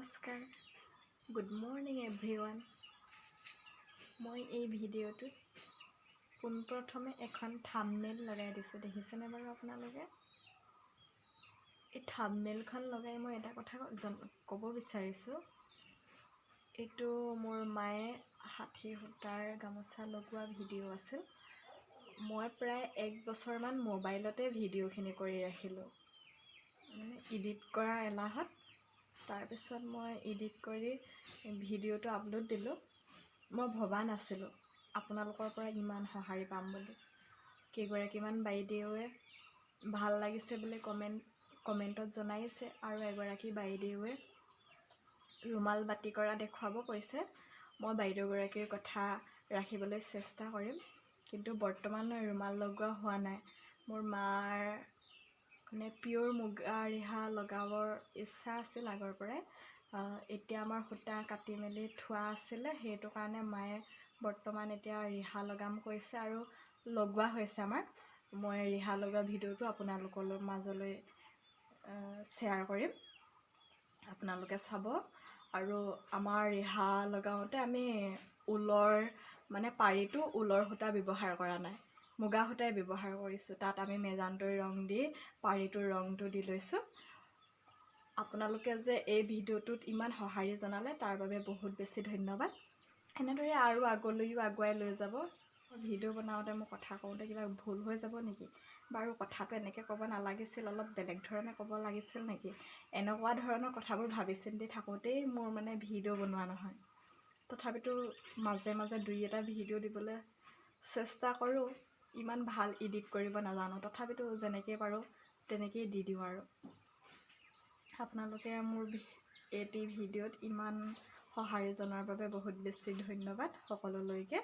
নমস্কাৰ, good morning everyone. মই এই ভিডিঅ'টোত পোনপ্ৰথমে এখন থাম্বনেইল লগাই দিছোঁ, দেখিছেনে বাৰু আপোনালোকে? এই থাম্বনেইলখন লগাই মই এটা কথা ক'ব বিচাৰিছোঁ। এইটো মোৰ মায়ে 60 সূতাৰ গামোচা লগোৱা ভিডিঅ' আছিল। মই প্ৰায় 1 বছৰমান মোবাইলতে ভিডিঅ'খিনি কৰি ৰাখিলোঁ, মানে এডিট কৰা এলাহত। তাৰপিছত মই এডিট কৰি ভিডিঅ'টো আপলোড দিলোঁ। মই ভবা নাছিলোঁ আপোনালোকৰ পৰা ইমান সঁহাৰি পাম বুলি। কেইগৰাকীমান বাইদেৱে ভাল লাগিছে বুলি কমেণ্টত জনাইছে, আৰু এগৰাকী বাইদেৱে ৰুমাল বাতি কৰা দেখুৱাব কৈছে। মই বাইদেউগৰাকীৰ কথা ৰাখিবলৈ চেষ্টা কৰিম, কিন্তু বৰ্তমান ৰুমাল লগোৱা হোৱা নাই। মোৰ মাৰ মানে পিয়'ৰ মুগা ৰিহা লগাবৰ ইচ্ছা আছিল আগৰ পৰাই। এতিয়া আমাৰ সূতা কাটি মেলি থোৱা আছিলে, সেইটো কাৰণে মায়ে বৰ্তমান এতিয়া ৰিহা লগাম কৈছে আৰু লগোৱা হৈছে আমাৰ। মই ৰিহা লগোৱা ভিডিঅ'টো আপোনালোকৰ মাজলৈ শ্বেয়াৰ কৰিম, আপোনালোকে চাব। আৰু আমাৰ ৰিহা লগাওঁতে আমি ঊলৰ মানে পাৰিটো ঊলৰ সূতা ব্যৱহাৰ কৰা নাই, মুগা সূতাই ব্যৱহাৰ কৰিছোঁ। তাত আমি মেজান্তৰী ৰং দি পাৰিটোৰ ৰংটো দি লৈছোঁ। আপোনালোকে যে এই ভিডিঅ'টোত ইমান সঁহাৰি জনালে তাৰ বাবে বহুত বেছি ধন্যবাদ। এনেদৰে আৰু আগলৈও আগুৱাই লৈ যাব। ভিডিঅ' বনাওঁতে মোৰ কথা কওঁতে কিবা ভুল হৈ যাব নেকি বাৰু? কথাটো এনেকৈ ক'ব নালাগিছিল, অলপ বেলেগ ধৰণে ক'ব লাগিছিল নেকি? এনেকুৱা ধৰণৰ কথাবোৰ ভাবি চিন্তি থাকোঁতেই মোৰ মানে ভিডিঅ' বনোৱা নহয়। তথাপিতো মাজে মাজে 2-এটা ভিডিঅ' দিবলৈ চেষ্টা কৰোঁ। ইমান ভাল এডিট কৰিব নাজানো, তথাপিতো যেনেকৈ পাৰোঁ তেনেকেই দি দিওঁ। আৰু আপোনালোকে মোৰ এটি ভিডিঅ'ত ইমান সঁহাৰি জনোৱাৰ বাবে বহুত বেছি ধন্যবাদ সকলোলৈকে।